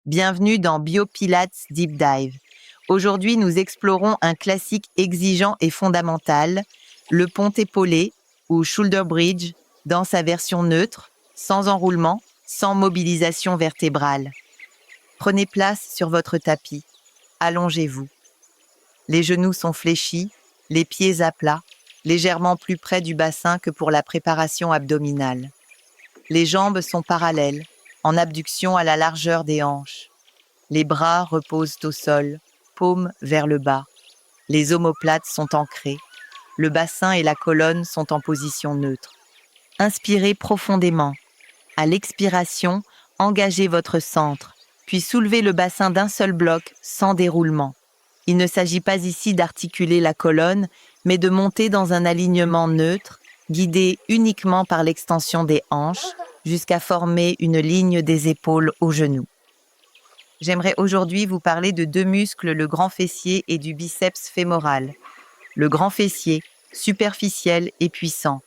Bienvenue dans BioPilates Deep Dive. Aujourd'hui, nous explorons un classique exigeant et fondamental, le pont épaulé ou shoulder bridge dans sa version neutre, sans enroulement, sans mobilisation vertébrale. Prenez place sur votre tapis. Allongez-vous. Les genoux sont fléchis, les pieds à plat, légèrement plus près du bassin que pour la préparation abdominale. Les jambes sont parallèles, en abduction à la largeur des hanches. Les bras reposent au sol, paumes vers le bas. Les omoplates sont ancrées. Le bassin et la colonne sont en position neutre. Inspirez profondément. À l'expiration, engagez votre centre, puis soulevez le bassin d'un seul bloc sans déroulement. Il ne s'agit pas ici d'articuler la colonne, mais de monter dans un alignement neutre, guidé uniquement par l'extension des hanches, jusqu'à former une ligne des épaules aux genoux. J'aimerais aujourd'hui vous parler de deux muscles, le grand fessier et du biceps fémoral. Le grand fessier, superficiel et puissant.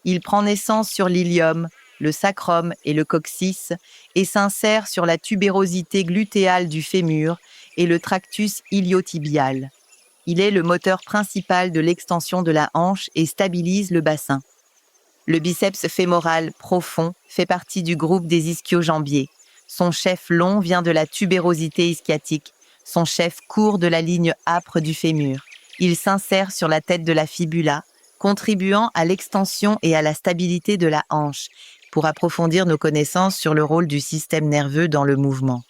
Il prend naissance sur l'ilium, le sacrum et le coccyx et s'insère sur la tubérosité glutéale du fémur et le tractus iliotibial. Il est le moteur principal de l'extension de la hanche et stabilise le bassin. Le biceps fémoral profond fait partie du groupe des ischio-jambiers. Son chef long vient de la tubérosité ischiatique. Son chef court de la ligne âpre du fémur. Il s'insère sur la tête de la fibula, contribuant à l'extension et à la stabilité de la hanche, pour approfondir nos connaissances sur le rôle du système nerveux dans le mouvement.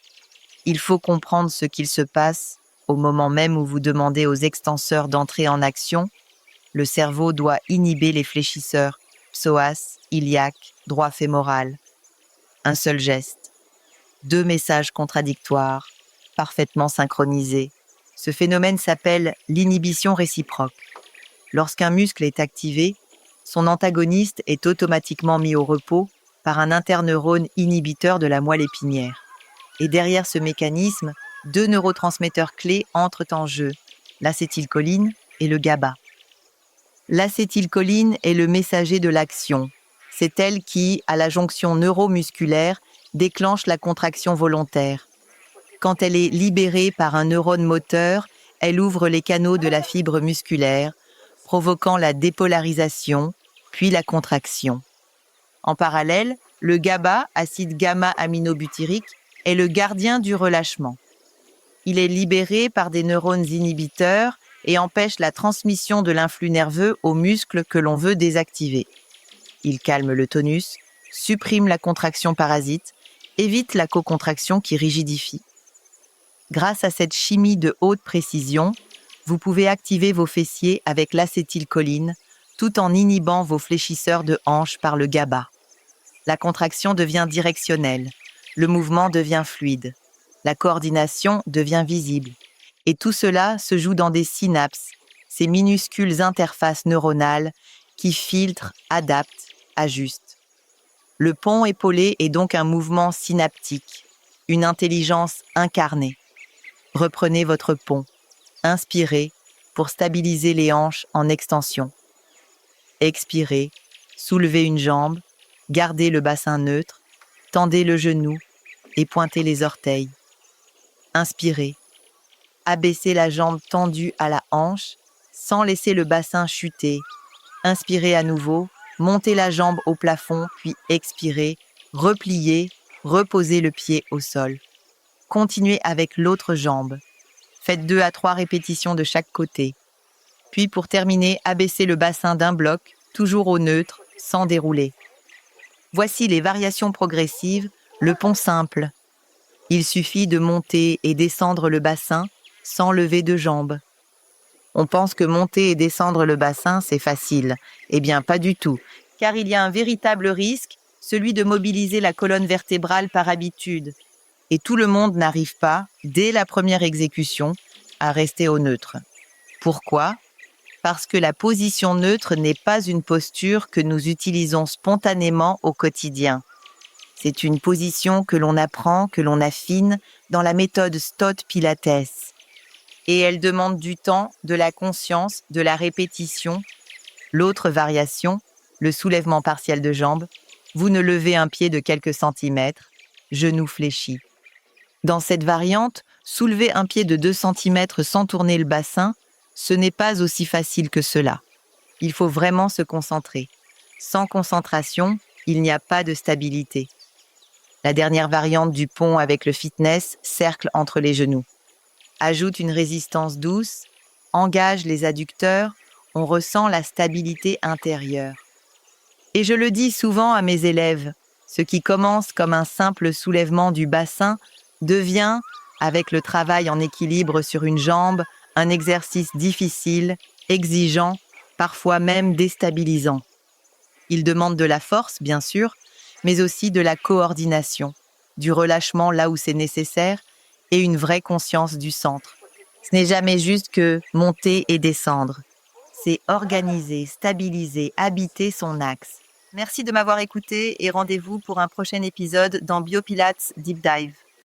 Il faut comprendre ce qu'il se passe au moment même où vous demandez aux extenseurs d'entrer en action. Le cerveau doit inhiber les fléchisseurs, psoas, iliaque, droit fémoral. Un seul geste. Deux messages contradictoires, parfaitement synchronisés. Ce phénomène s'appelle l'inhibition réciproque. Lorsqu'un muscle est activé, son antagoniste est automatiquement mis au repos par un interneurone inhibiteur de la moelle épinière. Et derrière ce mécanisme, deux neurotransmetteurs clés entrent en jeu, l'acétylcholine et le GABA. L'acétylcholine est le messager de l'action. C'est elle qui, à la jonction neuromusculaire, déclenche la contraction volontaire. Quand elle est libérée par un neurone moteur, elle ouvre les canaux de la fibre musculaire, provoquant la dépolarisation, puis la contraction. En parallèle, le GABA, acide gamma-aminobutyrique, est le gardien du relâchement. Il est libéré par des neurones inhibiteurs et empêche la transmission de l'influx nerveux aux muscles que l'on veut désactiver. Il calme le tonus, supprime la contraction parasite, évite la cocontraction qui rigidifie. Grâce à cette chimie de haute précision, vous pouvez activer vos fessiers avec l'acétylcholine tout en inhibant vos fléchisseurs de hanches par le GABA. La contraction devient directionnelle, le mouvement devient fluide, la coordination devient visible. Et tout cela se joue dans des synapses, ces minuscules interfaces neuronales qui filtrent, adaptent, ajustent. Le pont épaulé est donc un mouvement synaptique, une intelligence incarnée. Reprenez votre pont, inspirez pour stabiliser les hanches en extension. Expirez, soulevez une jambe, gardez le bassin neutre, tendez le genou et pointez les orteils. Inspirez, abaissez la jambe tendue à la hanche sans laisser le bassin chuter. Inspirez à nouveau, montez la jambe au plafond, puis expirez, repliez, reposez le pied au sol. Continuez avec l'autre jambe. Faites 2 à 3 répétitions de chaque côté. Puis pour terminer, abaissez le bassin d'un bloc, toujours au neutre, sans dérouler. Voici les variations progressives, le pont simple. Il suffit de monter et descendre le bassin sans lever de jambes. On pense que monter et descendre le bassin, c'est facile. Eh bien, pas du tout, car il y a un véritable risque, celui de mobiliser la colonne vertébrale par habitude. Et tout le monde n'arrive pas, dès la première exécution, à rester au neutre. Pourquoi ? Parce que la position neutre n'est pas une posture que nous utilisons spontanément au quotidien. C'est une position que l'on apprend, que l'on affine dans la méthode Stott Pilates. Et elle demande du temps, de la conscience, de la répétition. L'autre variation, le soulèvement partiel de jambes, vous ne levez un pied de quelques centimètres, genou fléchi. Dans cette variante, soulever un pied de 2 cm sans tourner le bassin, ce n'est pas aussi facile que cela. Il faut vraiment se concentrer. Sans concentration, il n'y a pas de stabilité. La dernière variante du pont avec le fitness, cercle entre les genoux. Ajoute une résistance douce, engage les adducteurs, on ressent la stabilité intérieure. Et je le dis souvent à mes élèves, ce qui commence comme un simple soulèvement du bassin devient, avec le travail en équilibre sur une jambe, un exercice difficile, exigeant, parfois même déstabilisant. Il demande de la force, bien sûr, mais aussi de la coordination, du relâchement là où c'est nécessaire et une vraie conscience du centre. Ce n'est jamais juste que monter et descendre. C'est organiser, stabiliser, habiter son axe. Merci de m'avoir écouté et rendez-vous pour un prochain épisode dans Biopilates Deep Dive.